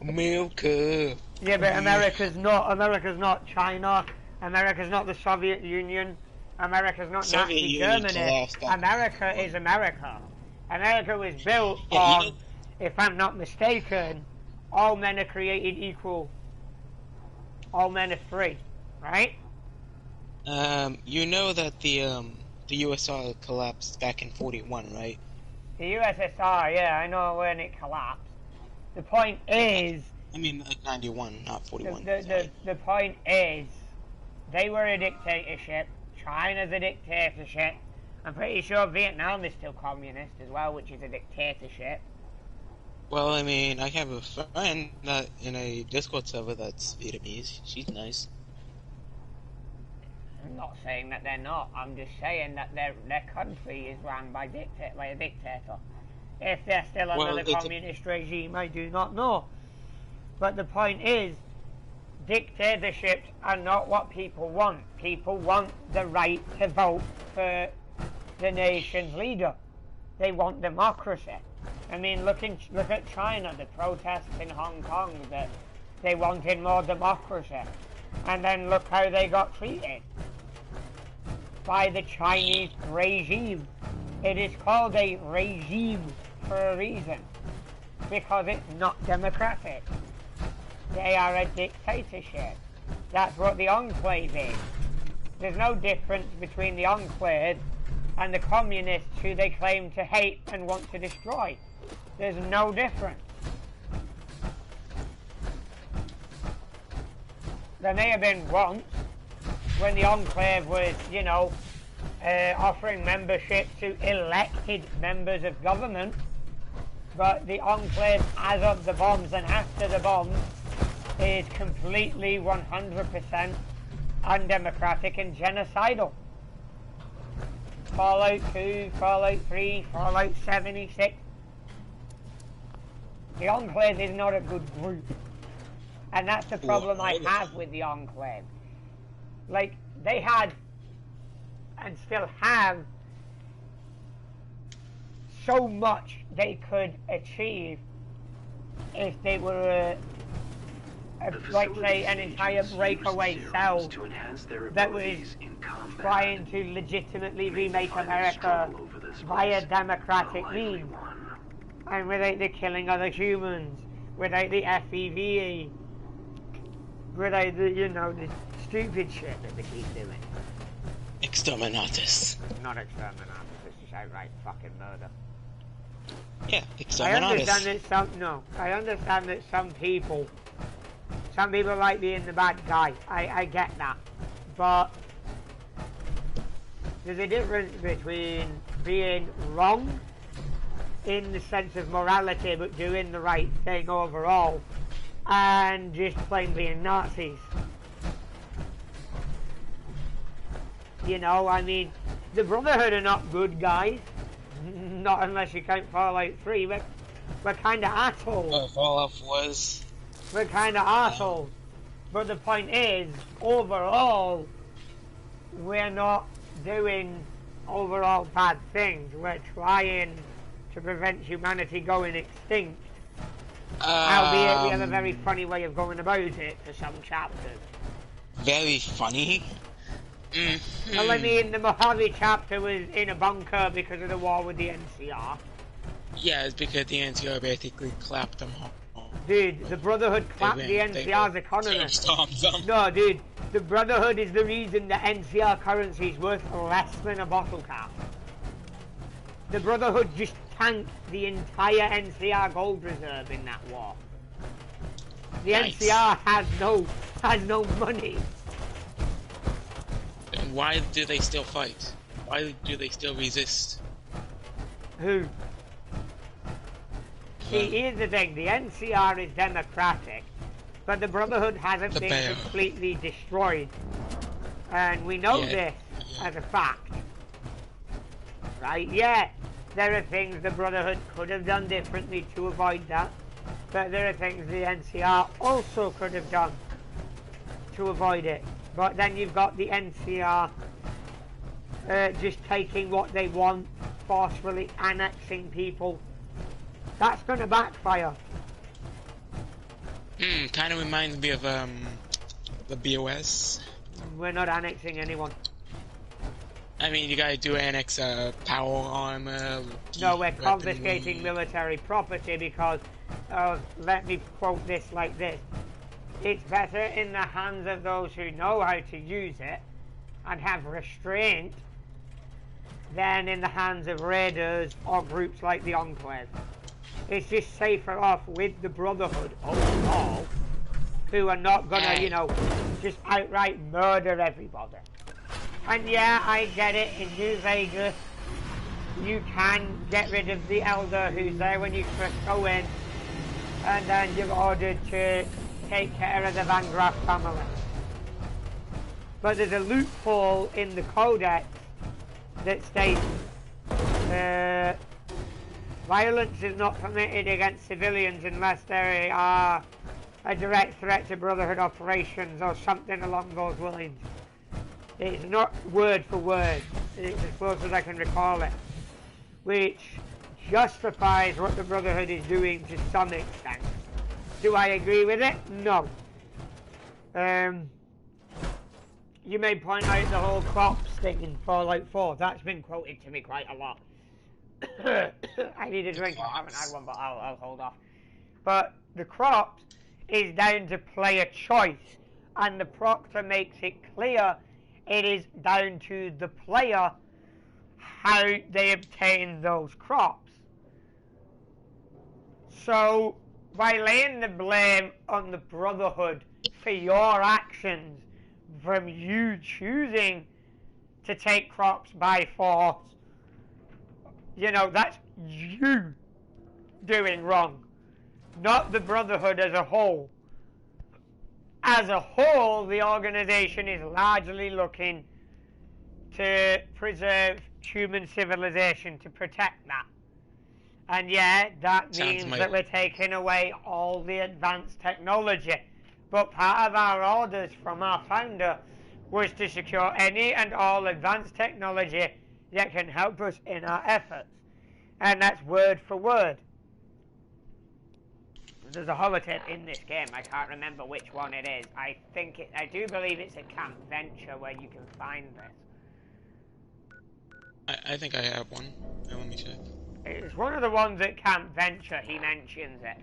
S2: America.
S1: Yeah, but America's not China. America's not the Soviet Union. America's not
S2: Soviet
S1: Nazi
S2: Union
S1: Germany.
S2: collapsed.
S1: America is America. America was built
S2: Yeah,
S1: on,
S2: you know,
S1: if I'm not mistaken, all men are created equal. All men are free, right?
S2: you know that the USSR collapsed back in 41, right?
S1: The USSR, yeah, I know when it collapsed. The point is...
S2: I mean, like 91, not 41.
S1: The point is, they were a dictatorship, China's a dictatorship, I'm pretty sure Vietnam is still communist as well, which is a dictatorship.
S2: Well, I mean, I have a friend that in a Discord server that's Vietnamese. She's nice.
S1: I'm not saying that they're not, I'm just saying that their country is run by a dictator. If they're still under the communist regime, I do not know. But the point is, dictatorships are not what people want. People want the right to vote for the nation's leader. They want democracy. I mean, look at China, the protests in Hong Kong, that they wanted more democracy. And then look how they got treated by the Chinese regime. It is called a regime for a reason, because it's not democratic. They are a dictatorship. That's what the Enclave is. There's no difference between the Enclave and the communists who they claim to hate and want to destroy. There's no difference. There may have been once when the Enclave was, you know, offering membership to elected members of government, but the Enclave, as of the bombs and after the bombs, is completely 100% undemocratic and genocidal. Fallout 2, Fallout 3, Fallout 76. The Enclave is not a good group. And that's the problem I have with the Enclave. Like, they had, and still have, so much they could achieve if they were like, say, an entire breakaway cell that was trying to legitimately remake America via democratic means, and without the killing of the humans, without the FEVE, without the, you know, the stupid shit that they keep doing.
S2: Exterminatus.
S1: Not exterminatus, it's just outright fucking murder.
S2: Yeah,
S1: I understand that some people like being the bad guy. I get that. But there's a difference between being wrong in the sense of morality but doing the right thing overall, and just plain being Nazis. You know, I mean, the Brotherhood are not good guys. Not unless you count Fallout 3, but we're kind of assholes.
S2: Fallout was...
S1: We're kind of assholes. But the point is, overall, we're not doing overall bad things. We're trying to prevent humanity going extinct. Albeit we have a very funny way of going about it for some chapters.
S2: Very funny?
S1: Well, I mean, the Mojave chapter was in a bunker because of the war with the NCR.
S2: Yeah, it's because the NCR basically clapped them
S1: Dude, the Brotherhood clapped the NCR's economy. No, dude, the Brotherhood is the reason the NCR currency is worth less than a bottle cap. The Brotherhood just tanked the entire NCR gold reserve in that war. The NCR has no money.
S2: And why do they still fight? Why do they still resist?
S1: Who? See, here's the thing, the NCR is democratic, but the Brotherhood hasn't been completely destroyed. And we know this as a fact. Right? Yeah, there are things the Brotherhood could have done differently to avoid that, but there are things the NCR also could have done to avoid it. But then you've got the NCR just taking what they want, forcefully annexing people. That's going to backfire.
S2: Kind of reminds me of the BOS.
S1: We're not annexing anyone.
S2: I mean, you guys do annex power armor.
S1: No, we're confiscating military property because, let me quote this like this. It's better in the hands of those who know how to use it and have restraint than in the hands of raiders or groups like the Enclave. It's just safer off with the Brotherhood overall, who are not gonna, you know, just outright murder everybody. And yeah, I get it, in New Vegas, you can get rid of the Elder who's there when you first go in, and then you're ordered to take care of the Van Graff family. But there's a loophole in the Codex that states, violence is not permitted against civilians unless they are a direct threat to Brotherhood operations or something along those lines. It's not word for word, it's as close as I can recall it, which justifies what the Brotherhood is doing to some extent. Do I agree with it? No. You may point out the whole crops thing in Fallout 4, that's been quoted to me quite a lot. I need a drink, I haven't had one, but I'll hold off. But the crops is down to player choice, and the Proctor makes it clear it is down to the player how they obtain those crops. So, by laying the blame on the Brotherhood for your actions, from you choosing to take crops by force, you know, that's you doing wrong, not the Brotherhood as a whole. As a whole, the organization is largely looking to preserve human civilization, to protect that. And yeah, that means that we're taking away all the advanced technology. But part of our orders from our founder was to secure any and all advanced technology that can help us in our efforts. And that's word for word. There's a holotape in this game, I can't remember which one it is. I do believe it's at Camp Venture where you can find this.
S2: I think I have one. Let me check.
S1: It's one of the ones at Camp Venture, he mentions it.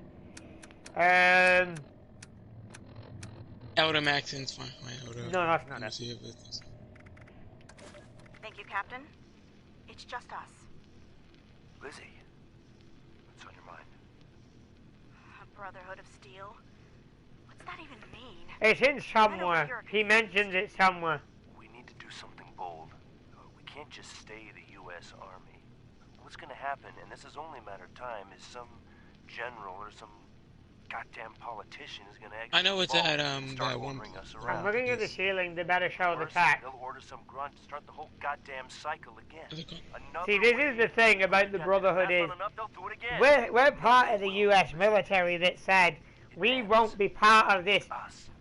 S2: Elder Maxon's fine.
S1: No, that's not it.
S8: Thank you, Captain. It's just us.
S6: Lizzie, what's on your mind?
S8: A Brotherhood of Steel? What's that even mean?
S1: It's in somewhere. He mentions it somewhere.
S6: We need to do something bold. We can't just stay the U.S. Army. What's gonna happen, and this is only a matter of time, is some general or some goddamn politician is gonna
S2: I know it's at
S6: that one.
S1: I'm looking at the ceiling, they better show the tax.
S6: They'll order some grunt to start the whole goddamn cycle again.
S1: See, this is the thing about the Brotherhood is, we're part of the US military that said we won't be part of this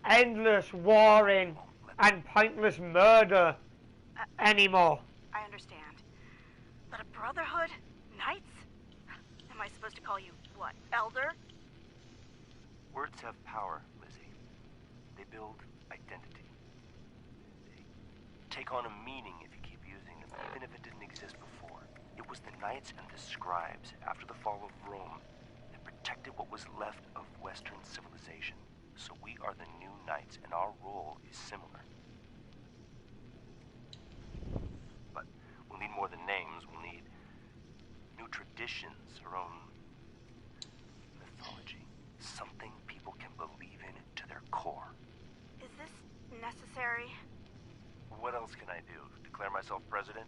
S1: endless warring and pointless murder anymore.
S8: I understand. But a Brotherhood? Knights? Am I supposed to call you, what, Elder?
S6: Words have power, Lizzie. They build identity. They take on a meaning if you keep using them, even if it didn't exist before. It was the Knights and the Scribes, after the fall of Rome, that protected what was left of Western civilization. So we are the new knights, and our role is similar. But we'll need more than names. We'll need new traditions, our own mythology. Something people can believe in to their core.
S8: Is this necessary?
S6: What else can I do? Declare myself president?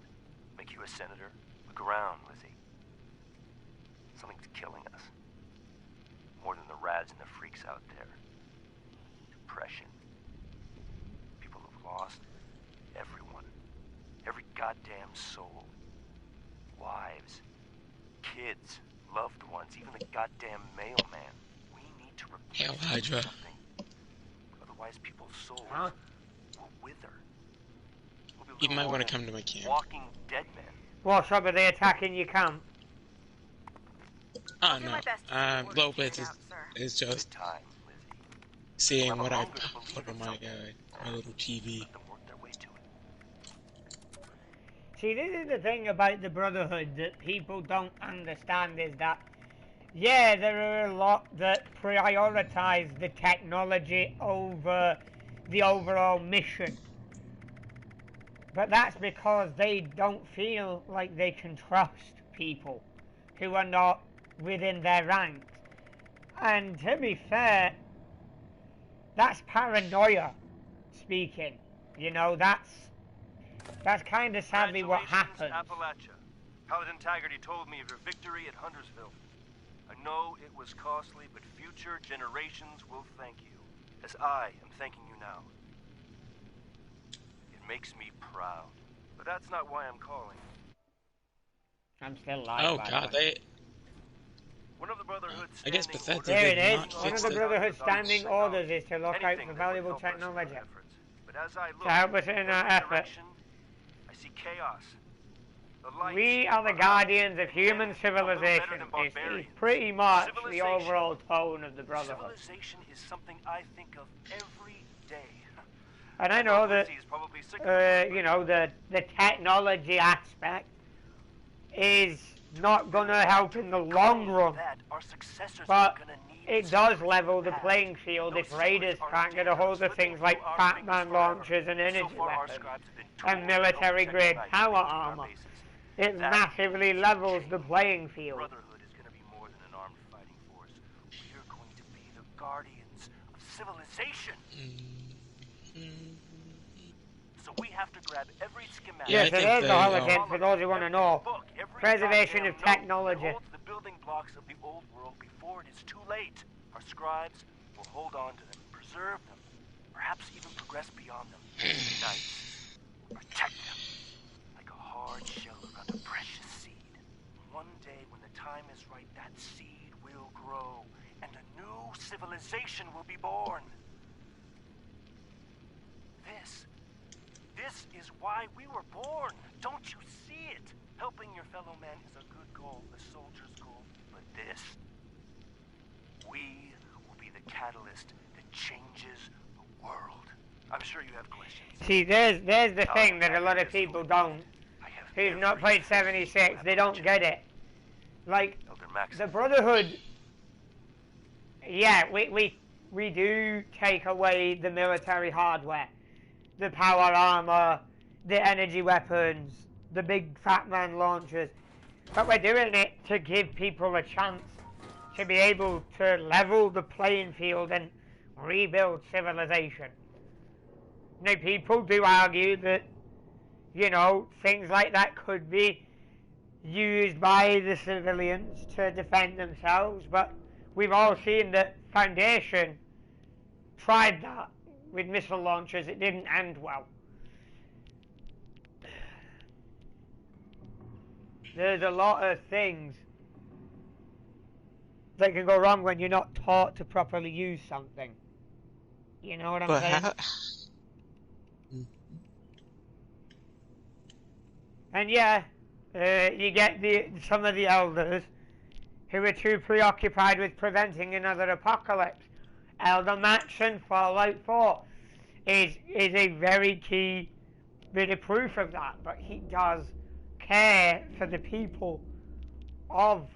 S6: Make you a senator? Look around, Lizzie. Something's killing us. More than the rads and the freaks out there. Depression. People have lost everyone. Every goddamn soul. Wives. Kids. Loved ones. Even the goddamn mailman. We need to replace
S2: Hail Hydra.
S6: something. Otherwise people's souls will wither. We'll be
S2: You might
S6: little
S2: want
S6: more
S2: to come
S6: than
S2: to my camp.
S6: Walking dead men.
S1: What's up, are they attacking your camp?
S2: Oh
S8: I'll do
S2: no.
S8: my best to get the orders
S2: Lopez
S8: carried out, sir.
S2: is just
S6: Good time, Lizzie.
S2: seeing what I
S6: Longer to
S2: put
S6: believe
S2: on
S6: in
S2: my
S6: something.
S2: little TV.
S6: Let them work their way to it.
S1: See, this is the thing about the Brotherhood that people don't understand is that, yeah, there are a lot that prioritize the technology over the overall mission. But that's because they don't feel like they can trust people who are not within their ranks. And to be fair, that's paranoia speaking. You know, that's kind of sadly what happens.
S6: Appalachia. Paladin Taggarty told me of your victory at Huntersville. I know it was costly, but future generations will thank you, as I am thanking you now. It makes me proud, but that's not why I'm calling.
S1: I'm still live.
S2: Oh
S1: by the
S2: god,
S1: way.
S2: they.
S6: One of the Brotherhood's
S2: I guess
S6: standing
S2: Bethesda
S6: orders-
S1: There it
S2: did
S1: is.
S2: not
S1: One of
S2: fix
S1: the
S2: it.
S1: Brotherhood's standing orders is to look out
S6: Anything
S1: for
S6: that
S1: valuable
S6: would help us in our
S1: technology.
S6: efforts. But as I look
S1: To help us in
S6: every
S1: our effort.
S6: direction, I see chaos. The lights
S1: We are the
S6: out.
S1: guardians of
S6: Men
S1: human
S6: a little better
S1: civilization.
S6: than
S1: It's
S6: barbarians.
S1: pretty much the
S6: Civilization.
S1: overall tone of the Brotherhood.
S6: Civilization is something I think of every day.
S1: And I know that,
S6: Lizzie is probably sick of it.
S1: you know, the technology aspect is not going to help in the long run.
S6: That our successors
S1: But
S6: are gonna need
S1: it
S6: to
S1: does
S6: start
S1: level
S6: from
S1: the
S6: past.
S1: playing field
S6: Those
S1: if raiders
S6: secrets
S1: can't
S6: are
S1: get a hold of
S6: slipping
S1: things like
S6: through our
S1: Pac-Man
S6: fingers
S1: launchers and
S6: forever.
S1: energy
S6: So far, our
S1: weapons
S6: scribes have been
S1: and
S6: told
S1: military
S6: don't
S1: grade
S6: check
S1: power
S6: knives on our
S1: armor.
S6: bases.
S1: It
S6: That
S1: massively
S6: needs to
S1: levels the
S6: change.
S1: playing field.
S6: Brotherhood is going to be more than an armed fighting force. We are going to be the guardians of civilization. So we have to grab every schematic.
S2: Yeah, I
S1: Yes, it
S2: think
S1: is
S2: they,
S1: the hologram, for those who want to know.
S6: Book, every
S1: Preservation
S6: goddamn
S1: of
S6: note
S1: technology.
S6: that holds the building blocks of the old world before it is too late. Our scribes will hold on to them, preserve them, perhaps even progress beyond them. Knights will protect them like a hard shell around a precious seed. One day when the time is right, that seed will grow, and a new civilization will be born. This is why we were born. Don't you see it? Helping your fellow man is a good goal, a soldier's goal. But this, we will be the catalyst that changes the world. I'm sure you have questions.
S1: See, there's the thing that a lot of people don't,
S6: I have
S1: who've not
S6: every
S1: played
S6: faith in
S1: 76, they don't get it. Like,
S6: Elder Max.
S1: the Brotherhood, yeah, we do take away the military hardware, the power armor, the energy weapons, the big fat man launchers, but we're doing it to give people a chance to be able to level the playing field and rebuild civilization. Now, people do argue that, you know, things like that could be used by the civilians to defend themselves, but we've all seen that Foundation tried that with missile launchers. It didn't end well. There's a lot of things that can go wrong when you're not taught to properly use something. You know what I'm
S2: But
S1: saying?
S2: how?
S1: And yeah, you get some of the elders who are too preoccupied with preventing another apocalypse. Elder Max in Fallout 4 is a very key bit of proof of that, but he does care for the people of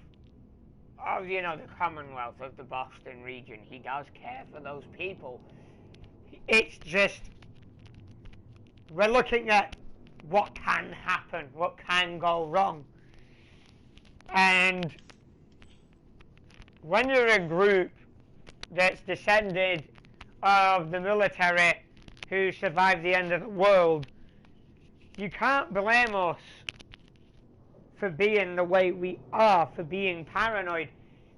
S1: you know, the Commonwealth of the Boston region. He does care for those people. It's just, we're looking at what can happen, what can go wrong. And when you're a group that's descended of the military who survived the end of the world, you can't blame us for being the way we are, for being paranoid.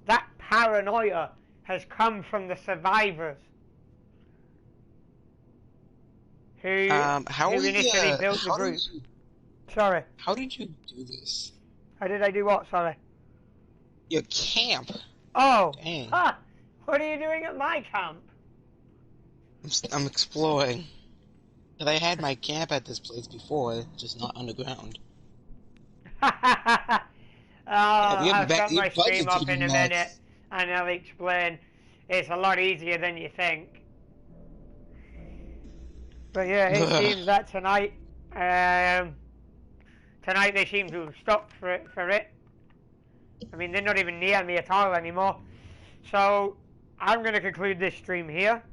S1: That paranoia has come from the survivors who initially built the group. Sorry.
S2: How did you do this?
S1: How did I do what? Sorry.
S2: Your camp.
S1: Oh.
S2: Dang.
S1: Ah, what are you doing at my camp?
S2: I'm exploring. But I had my camp at this place before, just not underground.
S1: I'll start my stream up in a minute and I'll explain. It's a lot easier than you think. But yeah, it seems that tonight they seem to have stopped for it. I mean, they're not even near me at all anymore. So I'm going to conclude this stream here.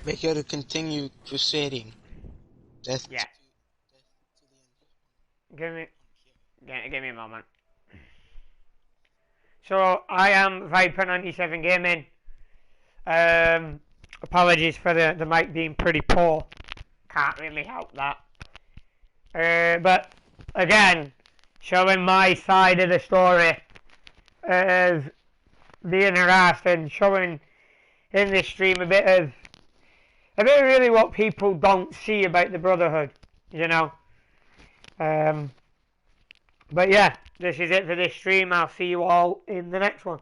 S2: Make sure to continue crusading.
S1: Yeah. Give me a moment. So I am Viper97 Gaming. Apologies for the mic being pretty poor. Can't really help that. But again, showing my side of the story of being harassed and showing in this stream a bit of really what people don't see about the Brotherhood, you know. But yeah, this is it for this stream. I'll see you all in the next one.